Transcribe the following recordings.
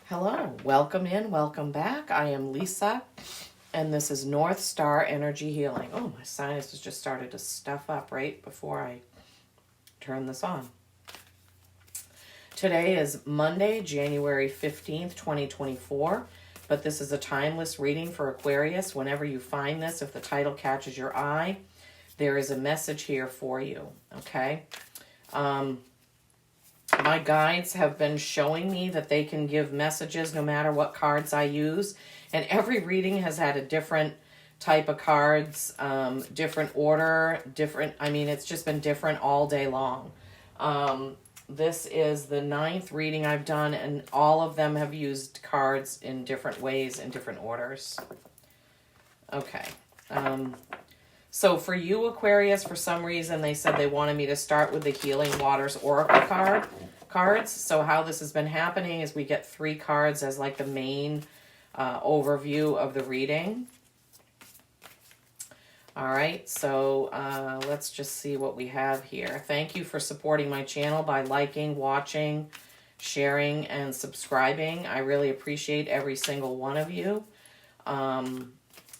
Hello, welcome in, welcome back. I am Lisa, and this is North Star Energy Healing. Oh, my sinuses just started to stuff up right before I turn this on. Today is Monday, January 15th, 2024, but this is a timeless reading for Aquarius. Whenever you find this, if the title catches your eye, there is a message here for you, okay? My guides have been showing me that they can give messages no matter what cards I use. And every reading has had a different type of cards, different order, it's just been different all day long. This is the 9th reading I've done, and all of them have used cards in different ways, in different orders. Okay. So for you, Aquarius, for some reason, they said they wanted me to start with the Healing Waters Oracle cards. So how this has been happening is we get 3 cards as like the main overview of the reading. All right, so let's just see what we have here. Thank you for supporting my channel by liking, watching, sharing, and subscribing. I really appreciate every single one of you.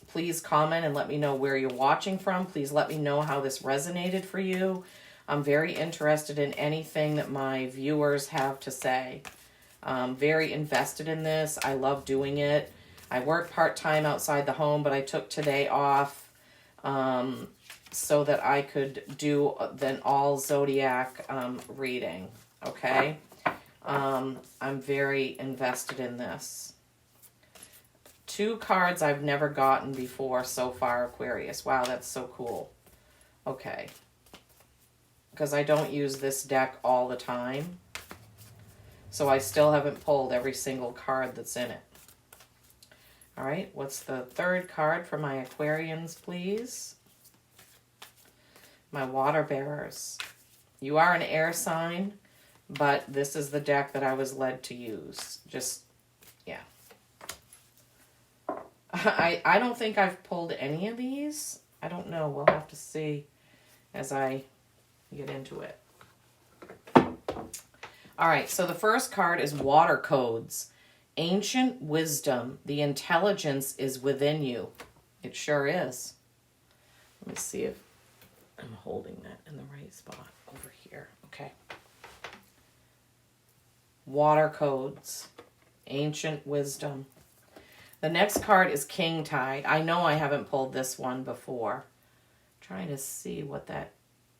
Please comment and let me know where you're watching from. Please let me know how this resonated for you. I'm very interested in anything that my viewers have to say. I'm very invested in this. I love doing it. I work part-time outside the home, but I took today off so that I could do an all zodiac reading, okay? I'm very invested in this. 2 cards I've never gotten before so far, Aquarius. Wow, that's so cool. Okay. Because I don't use this deck all the time. So I still haven't pulled every single card that's in it. All right, what's the 3rd card for my Aquarians, please? My water bearers. You are an air sign, but this is the deck that I was led to use. Yeah. I don't think I've pulled any of these. I don't know. We'll have to see as I get into it. All right, so the first card is Water Codes. Ancient wisdom. The intelligence is within you. It sure is. Let me see if I'm holding that in the right spot over here. Okay. Water Codes. Ancient wisdom. The next card is King Tide. I know I haven't pulled this one before. I'm trying to see what that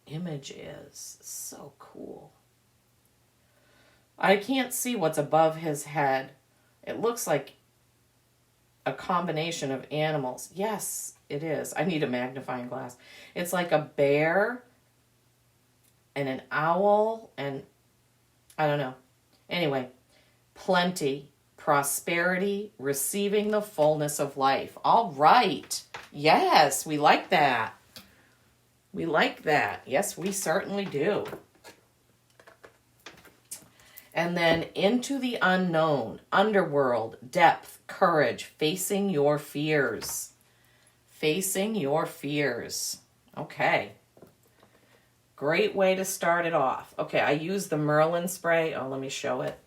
image is. So cool. I can't see what's above his head. It looks like a combination of animals. Yes, it is. I need a magnifying glass. It's like a bear and an owl and I don't know. Anyway, plenty. Prosperity, receiving the fullness of life. All right. Yes, we like that. We like that. Yes, we certainly do. And then into the unknown, underworld, depth, courage, facing your fears. Facing your fears. Okay. Great way to start it off. Okay, I use the Merlin spray. Oh, let me show it.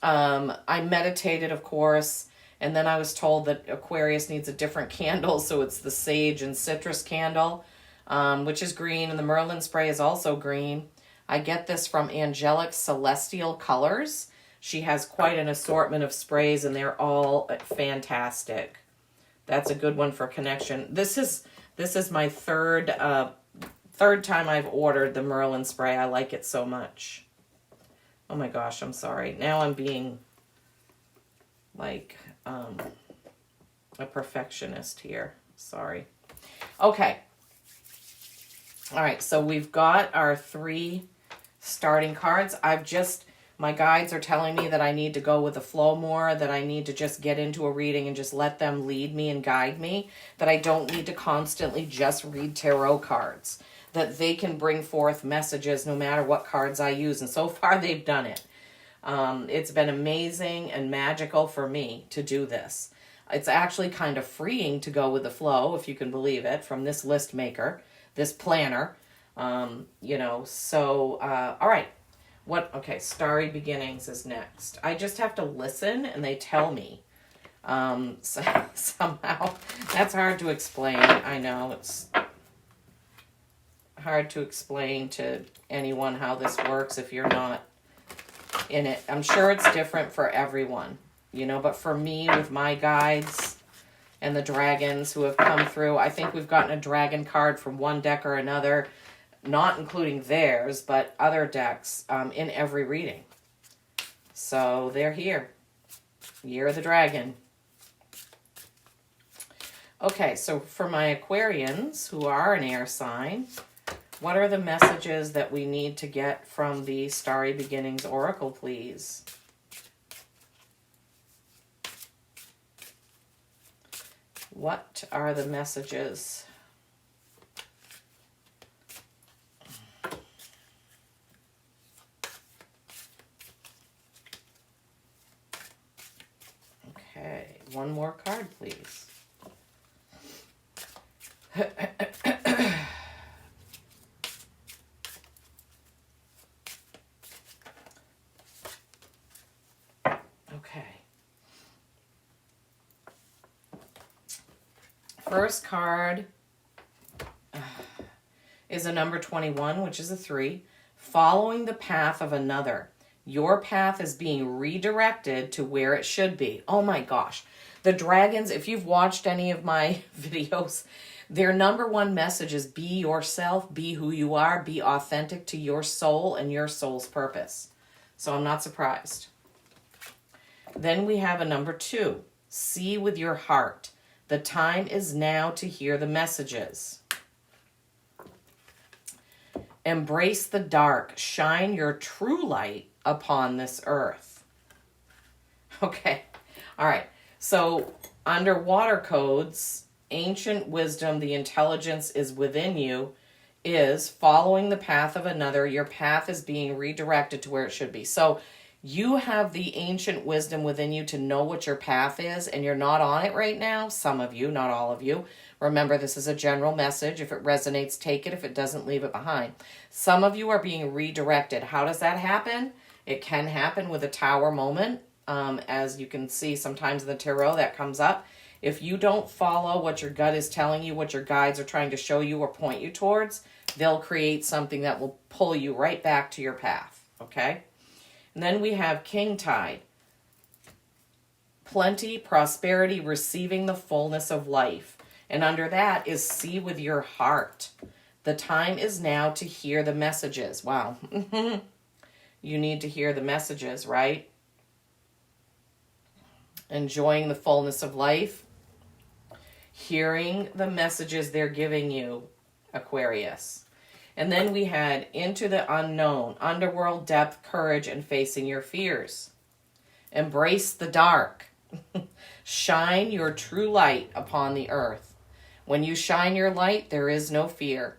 I meditated, of course, and then I was told that Aquarius needs a different candle, so it's the sage and citrus candle, which is green, and the Merlin spray is also green. I get this from Angelic Celestial Colors. She has quite an assortment of sprays, and they're all fantastic. That's a good one for connection. This is my third time I've ordered the Merlin spray. I like it so much. Oh my gosh, I'm sorry. Now I'm being like a perfectionist here. Sorry. Okay. All right, so we've got our 3 starting cards. My guides are telling me that I need to go with the flow more, that I need to just get into a reading and just let them lead me and guide me, that I don't need to constantly just read tarot cards, that they can bring forth messages no matter what cards I use. And so far, they've done it. It's been amazing and magical for me to do this. It's actually kind of freeing to go with the flow, if you can believe it, from this list maker, this planner. All right. What? Okay, Starry Beginnings is next. I just have to listen and they tell me. So, somehow, that's hard to explain. I know it's hard to explain to anyone how this works if you're not in it. I'm sure it's different for everyone, you know, but for me, with my guides and the dragons who have come through, I think we've gotten a dragon card from one deck or another, not including theirs, but other decks in every reading. So they're here. Year of the Dragon. Okay, so for my Aquarians, who are an air sign, what are the messages that we need to get from the Starry Beginnings Oracle, please? What are the messages? Okay, one more card, please. First card is a number 21, which is a 3. Following the path of another. Your path is being redirected to where it should be. Oh my gosh. The dragons, if you've watched any of my videos, their number one message is be yourself, be who you are, be authentic to your soul and your soul's purpose. So I'm not surprised. Then we have a number 2. See with your heart. The time is now to hear the messages. Embrace the dark. Shine your true light upon this earth. Okay. All right. So under water codes, ancient wisdom, the intelligence is within you, is following the path of another. Your path is being redirected to where it should be. So you have the ancient wisdom within you to know what your path is, and you're not on it right now. Some of you, not all of you. Remember, this is a general message. If it resonates, take it. If it doesn't, leave it behind. Some of you are being redirected. How does that happen? It can happen with a tower moment. As you can see, sometimes in the tarot that comes up. If you don't follow what your gut is telling you, what your guides are trying to show you or point you towards, they'll create something that will pull you right back to your path. Okay? And then we have King Tide. Plenty, prosperity, receiving the fullness of life. And under that is see with your heart. The time is now to hear the messages. Wow. You need to hear the messages, right? Enjoying the fullness of life. Hearing the messages they're giving you, Aquarius. And then we had into the unknown, underworld, depth, courage, and facing your fears. Embrace the dark. Shine your true light upon the earth. When you shine your light, there is no fear.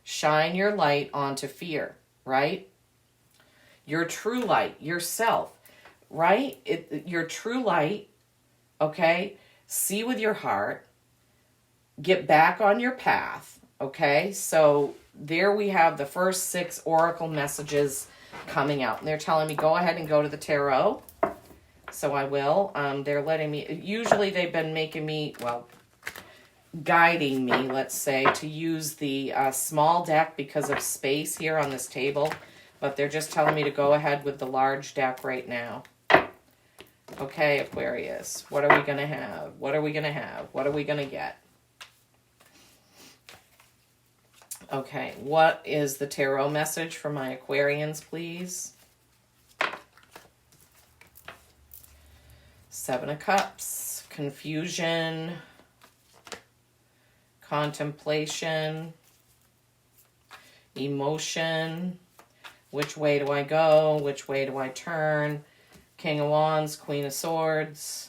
Shine your light onto fear, right? Your true light, yourself, right? Your true light, okay? See with your heart. Get back on your path, okay? So there we have the first 6 oracle messages coming out. And they're telling me, go ahead and go to the tarot. So I will. They're letting me, usually they've been making me, well, guiding me, let's say, to use the small deck because of space here on this table. But they're just telling me to go ahead with the large deck right now. Okay, Aquarius, what are we going to have? What are we going to have? What are we going to get? Okay, what is the tarot message for my Aquarians, please? 7 of Cups, confusion, contemplation, emotion. Which way do I go? Which way do I turn? King of Wands, Queen of Swords.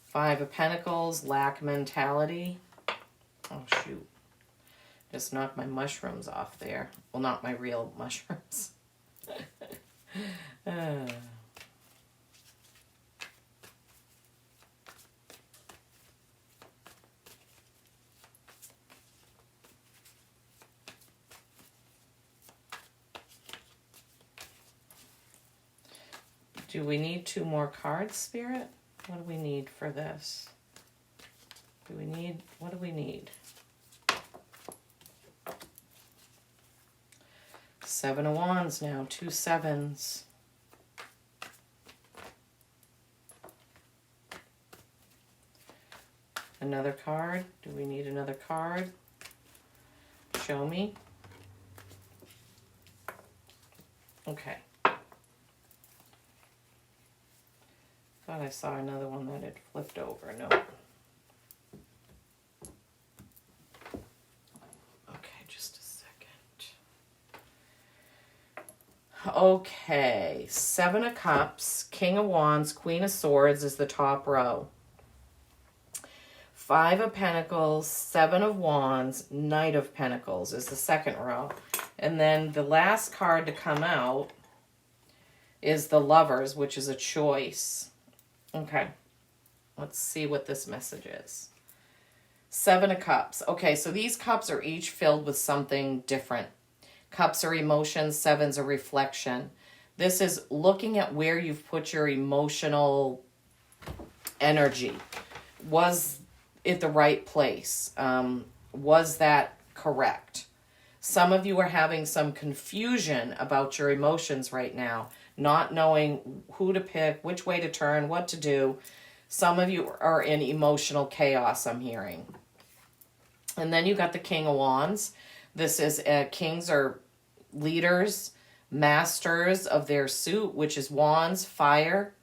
5 of Pentacles, lack mentality. Oh, shoot. Just knocked my mushrooms off there. Well, not my real mushrooms. Do we need 2 more cards, Spirit? What do we need for this? What do we need? 7 of Wands now, 2 sevens. Another card. Do we need another card? Show me. Okay. Thought I saw another one that had flipped over. No. Okay, just a second. Okay, 7 of Cups, King of Wands, Queen of Swords is the top row. 5 of Pentacles, 7 of Wands, Knight of Pentacles is the second row. And then the last card to come out is the Lovers, which is a choice. Okay, let's see what this message is. 7 of Cups. Okay, so these cups are each filled with something different. Cups are emotions, 7's a reflection. This is looking at where you've put your emotional energy. Was it the right place? Was that correct? Some of you are having some confusion about your emotions right now, not knowing who to pick, which way to turn, what to do. Some of you are in emotional chaos, I'm hearing. And then you got the King of Wands. This is kings are leaders, masters of their suit, which is Wands, fire,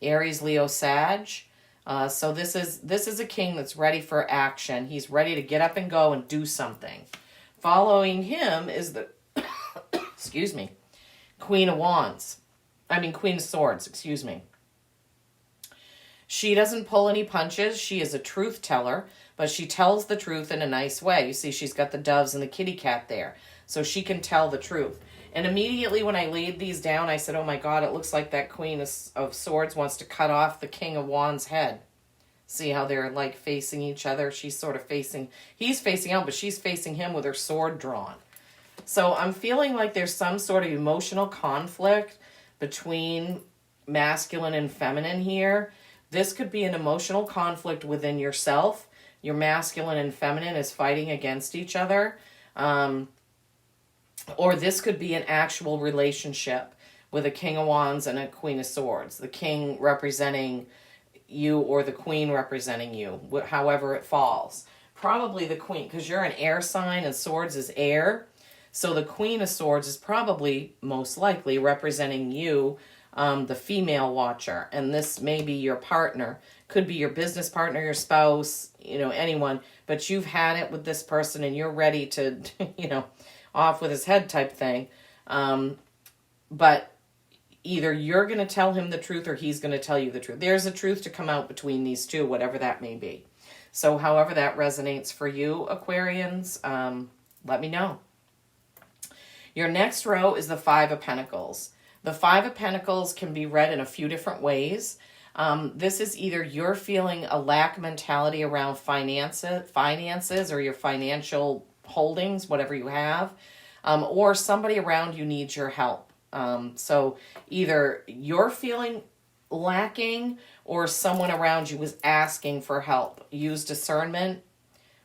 Aries, Leo, Sag. So this is a king that's ready for action. He's ready to get up and go and do something. Following him is the, excuse me, Queen of Swords, excuse me. She doesn't pull any punches. She is a truth teller, but she tells the truth in a nice way. You see, she's got the doves and the kitty cat there, so she can tell the truth. And immediately when I laid these down, I said, oh my God, it looks like that Queen of Swords wants to cut off the King of Wands' head. See how they're like facing each other? She's sort of he's facing out, but she's facing him with her sword drawn. So I'm feeling like there's some sort of emotional conflict between masculine and feminine here. This could be an emotional conflict within yourself. Your masculine and feminine is fighting against each other. Or this could be an actual relationship with a King of Wands and a Queen of Swords. The king representing you or the queen representing you, however it falls. Probably the queen, because you're an air sign and swords is air. So the Queen of Swords is probably most likely representing you, the female watcher. And this may be your partner. Could be your business partner, your spouse, anyone. But you've had it with this person and you're ready to, off with his head type thing. But either you're going to tell him the truth or he's going to tell you the truth. There's a truth to come out between these two, whatever that may be. So however that resonates for you, Aquarians, let me know. Your next row is the 5 of Pentacles. The 5 of Pentacles can be read in a few different ways. This is either you're feeling a lack mentality around finances or your financial holdings, whatever you have, or somebody around you needs your help. So either you're feeling lacking or someone around you is asking for help. Use discernment.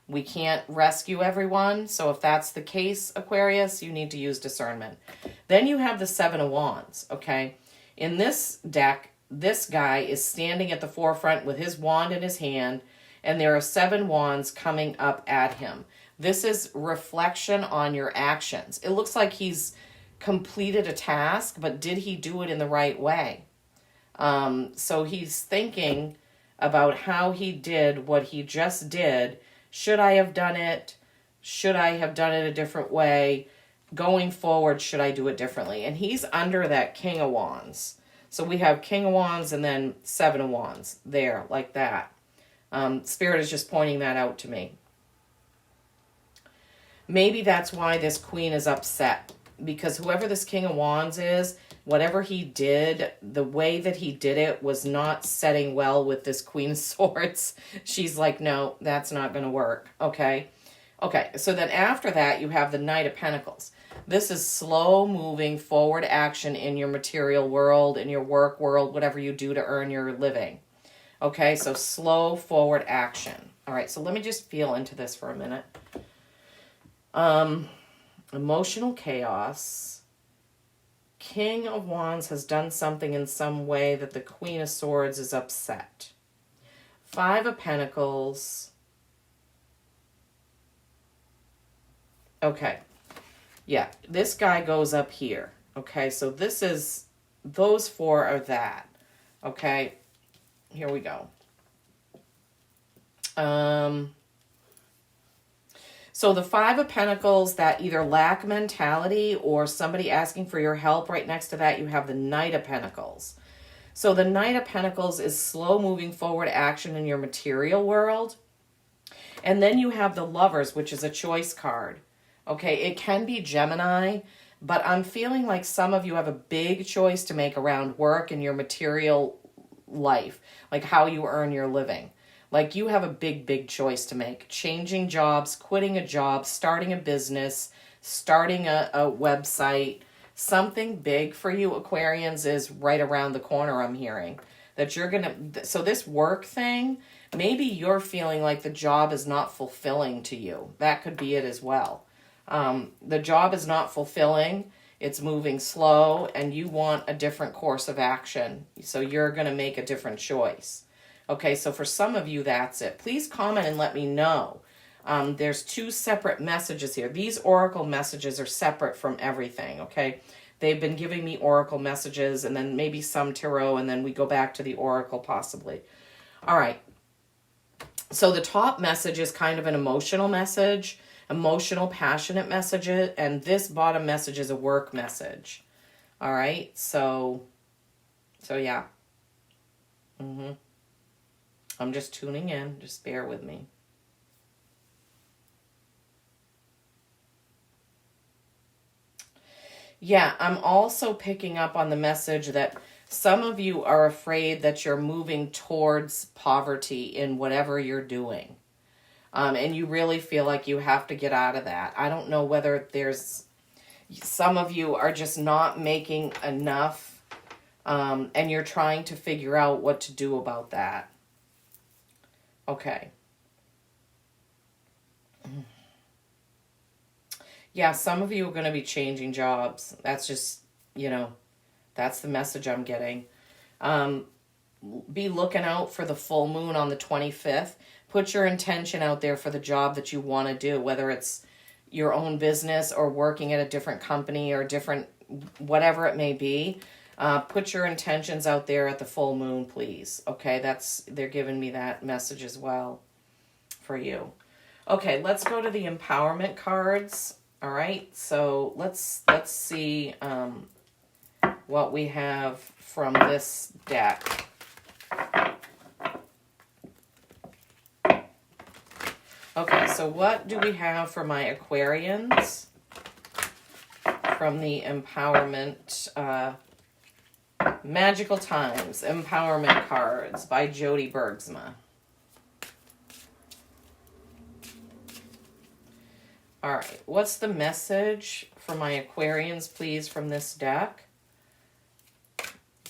We can't rescue everyone. So if that's the case, Aquarius, you need to use discernment. Then you have the 7 of Wands, okay? In this deck, this guy is standing at the forefront with his wand in his hand, and there are 7 wands coming up at him. This is reflection on your actions. It looks like he's completed a task, but did he do it in the right way? So he's thinking about how he did what he just did. Should I have done it? Should I have done it a different way? Going forward, should I do it differently? And he's under that King of Wands. So we have King of Wands and then 7 of Wands there, like that. Spirit is just pointing that out to me. Maybe that's why this queen is upset. Because whoever this King of Wands is, whatever he did, the way that he did it was not setting well with this Queen of Swords. She's like, no, that's not going to work. Okay. So then after that, you have the Knight of Pentacles. This is slow moving forward action in your material world, in your work world, whatever you do to earn your living. Okay, so slow forward action. All right, so let me just feel into this for a minute. Emotional chaos. King of Wands has done something in some way that the Queen of Swords is upset. Five of Pentacles. Okay. Yeah, this guy goes up here. Okay, so this is, those four are that. Okay, here we go. So the Five of Pentacles, that either lack mentality or somebody asking for your help. Right next to that, you have the Knight of Pentacles. So the Knight of Pentacles is slow moving forward action in your material world. And then you have the Lovers, which is a choice card. Okay, it can be Gemini, but I'm feeling like some of you have a big choice to make around work and your material life, like how you earn your living. Like you have a big choice to make. Changing jobs, quitting a job, starting a business, starting a website. Something big for you, Aquarians, is right around the corner, I'm hearing. That you're going to... So this work thing, maybe you're feeling like the job is not fulfilling to you. That could be it as well. The job is not fulfilling. It's moving slow, and you want a different course of action. So you're going to make a different choice. Okay, so for some of you, that's it. Please comment and let me know. There's two separate messages here. These oracle messages are separate from everything, okay? They've been giving me oracle messages, and then maybe some tarot, and then we go back to the oracle possibly. All right. So the top message is kind of an emotional message, emotional, passionate message, and this bottom message is a work message. All right, so yeah. I'm just tuning in. Just bear with me. Yeah, I'm also picking up on the message that some of you are afraid that you're moving towards poverty in whatever you're doing. And you really feel like you have to get out of that. I don't know whether there's... Some of you are just not making enough, and you're trying to figure out what to do about that. Okay. Yeah, some of you are going to be changing jobs. That's just, that's the message I'm getting. Be looking out for the full moon on the 25th. Put your intention out there for the job that you want to do, whether it's your own business or working at a different company or different, whatever it may be. Put your intentions out there at the full moon, please. Okay, they're giving me that message as well for you. Okay, let's go to the empowerment cards. All right, so let's see what we have from this deck. Okay, so what do we have for my Aquarians from the empowerment Magical Times Empowerment Cards by Jody Bergsma. All right, what's the message for my Aquarians, please, from this deck?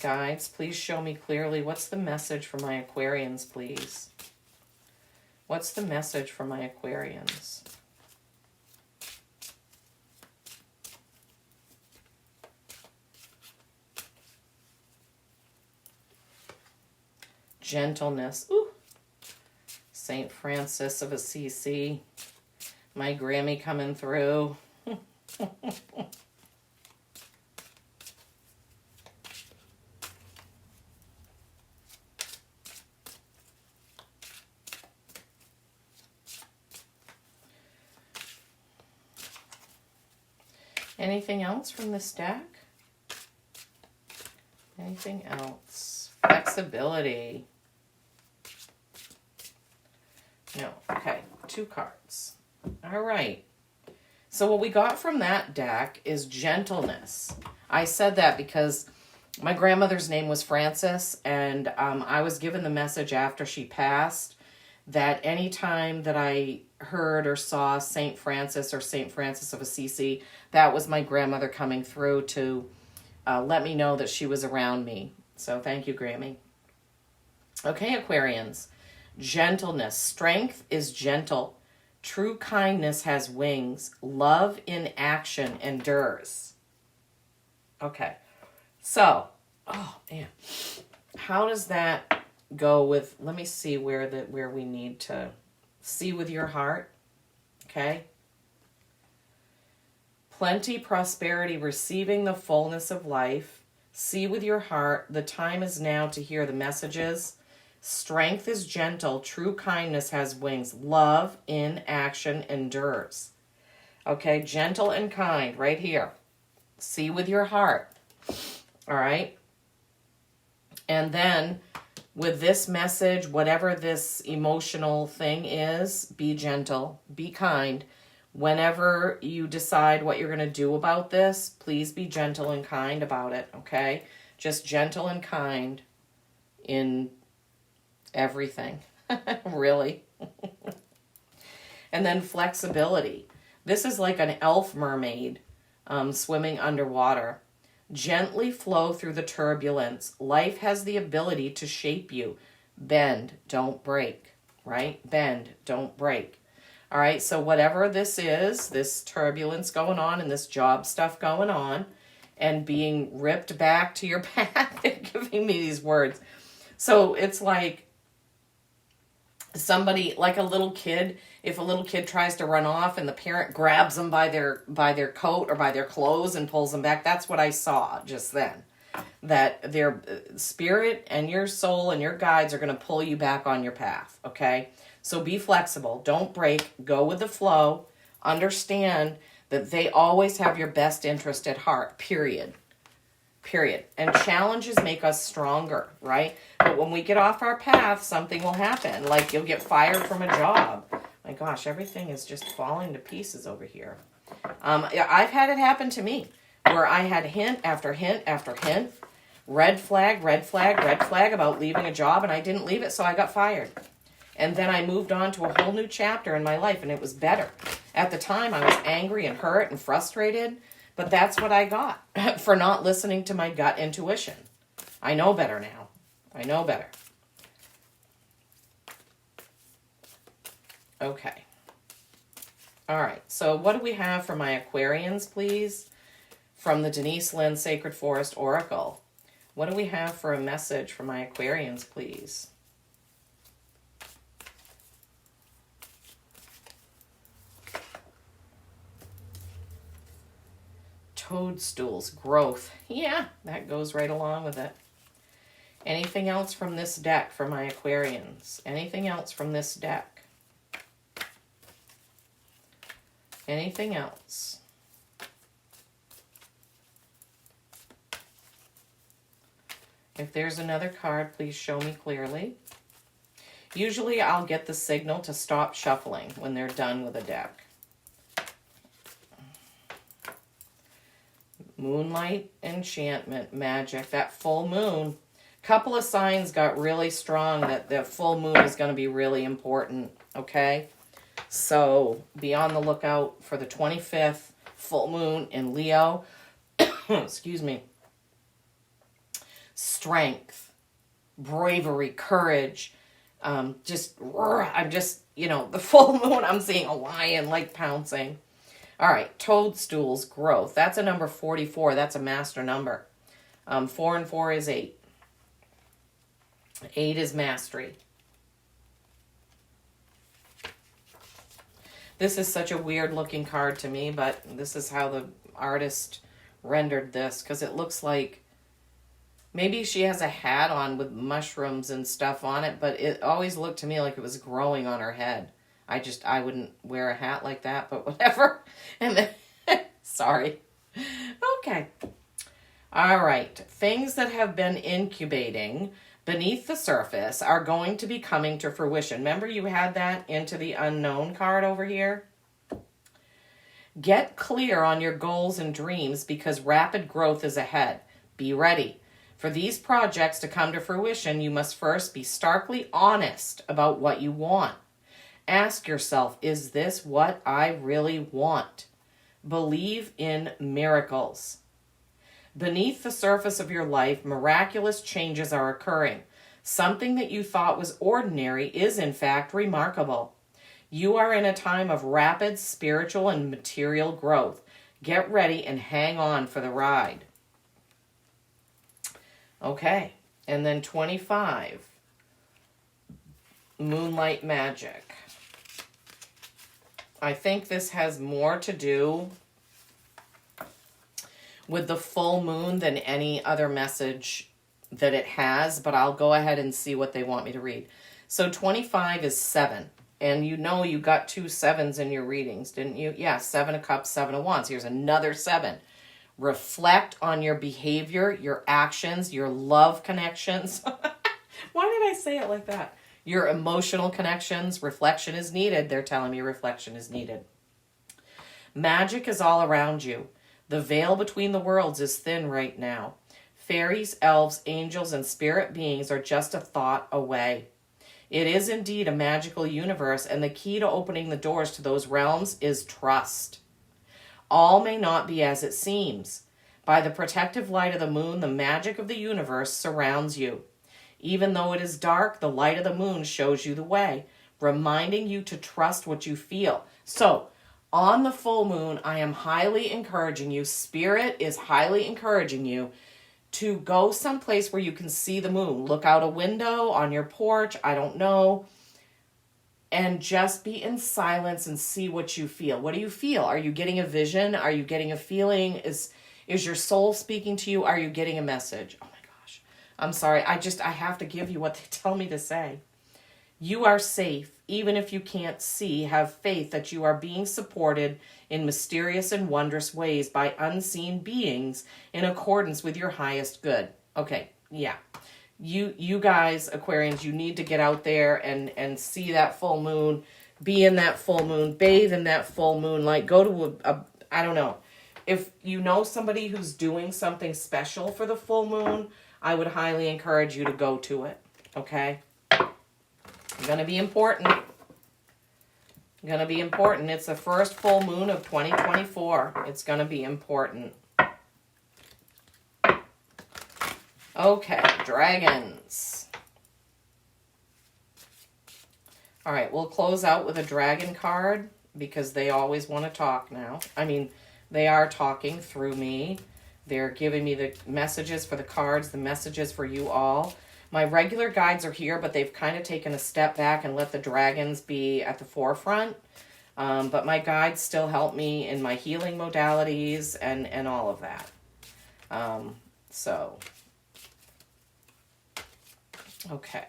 Guides, please show me clearly. What's the message for my Aquarians, please? What's the message for my Aquarians? Gentleness. Ooh. St. Francis of Assisi. My Grammy coming through. Anything else from this deck? Anything else? Flexibility. No. Okay. 2 cards. All right. So what we got from that deck is gentleness. I said that because my grandmother's name was Frances, and I was given the message after she passed that anytime that I heard or saw St. Francis or St. Francis of Assisi, that was my grandmother coming through to let me know that she was around me. So thank you, Grammy. Okay, Aquarians. Gentleness. Strength is gentle. True kindness has wings. Love in action endures. Okay. So, oh man. How does that go with, let me see where we need to see with your heart. Okay. Plenty, prosperity, receiving the fullness of life. See with your heart. The time is now to hear the messages. Strength is gentle. True kindness has wings. Love in action endures. Okay, gentle and kind right here. See with your heart. All right. And then with this message, whatever this emotional thing is, be gentle, be kind. Whenever you decide what you're going to do about this, please be gentle and kind about it, okay? Just gentle and kind in everything, really. And then flexibility. This is like an elf mermaid swimming underwater. Gently flow through the turbulence. Life has the ability to shape you. Bend, don't break, right? Bend, don't break. All right, so whatever this is, this turbulence going on and this job stuff going on and being ripped back to your path, they're giving me these words. So it's like somebody, like a little kid, if a little kid tries to run off and the parent grabs them by their coat or by their clothes and pulls them back, that's what I saw just then. That their spirit and your soul and your guides are going to pull you back on your path, okay? So be flexible. Don't break. Go with the flow. Understand that they always have your best interest at heart, period. Period. And challenges make us stronger, right? But when we get off our path, something will happen. Like you'll get fired from a job. My gosh, everything is just falling to pieces over here. I've had it happen to me where I had hint after hint after hint. Red flag, red flag, red flag about leaving a job, and I didn't leave it, so I got fired. And then I moved on to a whole new chapter in my life, and it was better. At the time, I was angry and hurt and frustrated, but that's what I got for not listening to my gut intuition. I know better now. I know better. Okay. All right, so what do we have for my Aquarians, please? From the Denise Lynn Sacred Forest Oracle. What do we have for a message for my Aquarians, please? Toadstools, growth. Yeah, that goes right along with it. Anything else from this deck for my Aquarians? Anything else from this deck? Anything else? If there's another card, please show me clearly. Usually I'll get the signal to stop shuffling when they're done with a deck. Moonlight, enchantment, magic, that full moon. Couple of signs got really strong that the full moon is going to be really important, okay? So be on the lookout for the 25th full moon in Leo. Excuse me. Strength, bravery, courage. I'm just, the full moon, I'm seeing a lion like pouncing. All right, toadstools, growth. That's a number 44. That's a master number. 4 and 4 is 8. 8 is mastery. This is such a weird looking card to me, but this is how the artist rendered this, because it looks like maybe she has a hat on with mushrooms and stuff on it, but it always looked to me like it was growing on her head. I wouldn't wear a hat like that, but whatever. And then, sorry. Okay. All right. Things that have been incubating beneath the surface are going to be coming to fruition. Remember you had that into the unknown card over here? Get clear on your goals and dreams because rapid growth is ahead. Be ready. For these projects to come to fruition, you must first be starkly honest about what you want. Ask yourself, is this what I really want? Believe in miracles. Beneath the surface of your life, miraculous changes are occurring. Something that you thought was ordinary is in fact remarkable. You are in a time of rapid spiritual and material growth. Get ready and hang on for the ride. Okay, and then 25, Moonlight Magic. I think this has more to do with the full moon than any other message that it has, but I'll go ahead and see what they want me to read. So 25 is 7, and you know you got 2 7s in your readings, didn't you? Yeah, 7 of Cups, 7 of Wands. Here's another 7. Reflect on your behavior, your actions, your love connections. Why did I say it like that? Your emotional connections. Reflection is needed. They're telling me reflection is needed. Magic is all around you. The veil between the worlds is thin right now. Fairies, elves, angels, and spirit beings are just a thought away. It is indeed a magical universe, and the key to opening the doors to those realms is trust. All may not be as it seems. By the protective light of the moon, the magic of the universe surrounds you. Even though it is dark, the light of the moon shows you the way, reminding you to trust what you feel. So, on the full moon, I am highly encouraging you, Spirit is highly encouraging you to go someplace where you can see the moon. Look out a window, on your porch, I don't know, and just be in silence and see what you feel. What do you feel? Are you getting a vision? Are you getting a feeling? Is your soul speaking to you? Are you getting a message? Oh my gosh. I'm sorry. I have to give you what they tell me to say. You are safe, even if you can't see. Have faith that you are being supported in mysterious and wondrous ways by unseen beings in accordance with your highest good. Okay, yeah. You guys, Aquarians, you need to get out there and see that full moon, be in that full moon, bathe in that full moonlight, go to I don't know. If you know somebody who's doing something special for the full moon, I would highly encourage you to go to it, okay? It's going to be important. Going to be important. It's the first full moon of 2024. It's going to be important. Okay, dragons. All right, we'll close out with a dragon card because they always want to talk now. I mean, they are talking through me. They're giving me the messages for the cards, the messages for you all. My regular guides are here, but they've kind of taken a step back and let the dragons be at the forefront. But my guides still help me in my healing modalities and all of that. Okay.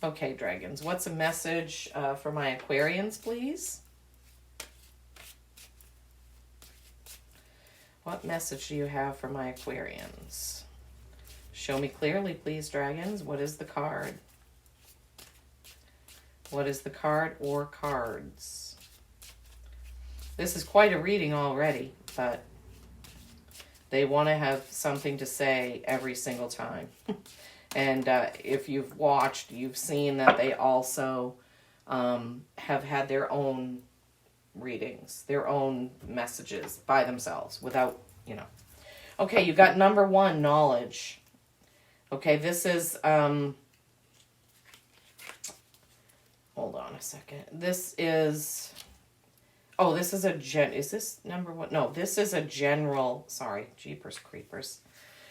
Okay, dragons. What's a message for my Aquarians, please? What message do you have for my Aquarians? Show me clearly, please, dragons. What is the card? What is the card or cards? This is quite a reading already, but they want to have something to say every single time. And if you've watched, you've seen that they also have had their own readings, their own messages by themselves without, Okay, you got number 1, knowledge. Okay, this is, hold on a second. This is, this is is this number 1? No, this is a general, sorry, jeepers creepers.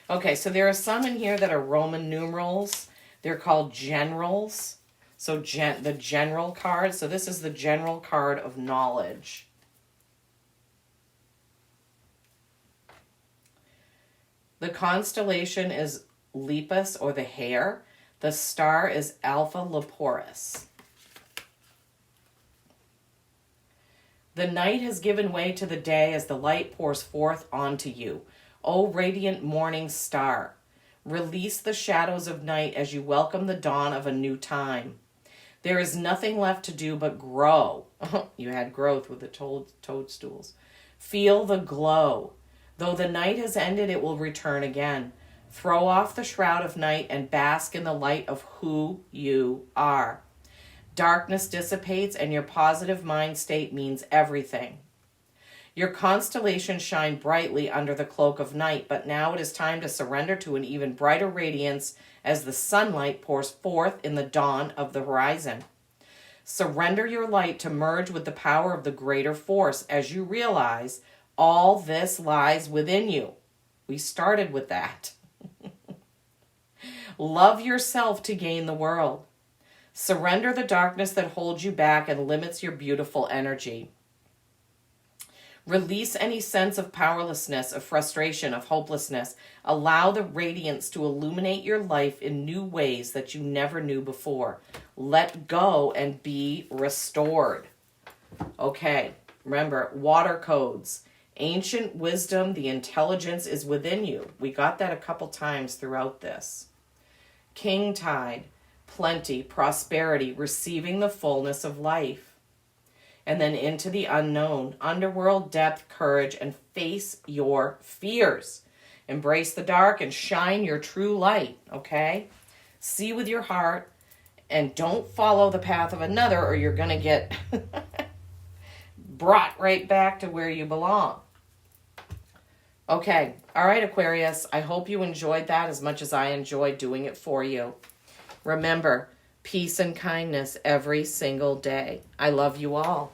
Okay, so there are some in here that are Roman numerals. They're called generals. So the general card. So this is the general card of knowledge. The constellation is Lepus, or the hare. The star is Alpha Leporis. The night has given way to the day as the light pours forth onto you. O radiant morning star, release the shadows of night as you welcome the dawn of a new time. There is nothing left to do but grow. You had growth with the toadstools. Feel the glow. Though the night has ended, it will return again. Throw off the shroud of night and bask in the light of who you are. Darkness dissipates and your positive mind state means everything. Your constellations shine brightly under the cloak of night, but now it is time to surrender to an even brighter radiance as the sunlight pours forth in the dawn of the horizon. Surrender your light to merge with the power of the greater force as you realize all this lies within you. We started with that. Love yourself to gain the world. Surrender the darkness that holds you back and limits your beautiful energy. Release any sense of powerlessness, of frustration, of hopelessness. Allow the radiance to illuminate your life in new ways that you never knew before. Let go and be restored. Okay, remember, water codes. Ancient wisdom, the intelligence is within you. We got that a couple times throughout this. King tide, plenty, prosperity, receiving the fullness of life. And then into the unknown, underworld, depth, courage, and face your fears. Embrace the dark and shine your true light, okay? See with your heart and don't follow the path of another or you're going to get brought right back to where you belong. Okay, all right, Aquarius, I hope you enjoyed that as much as I enjoyed doing it for you. Remember, peace and kindness every single day. I love you all.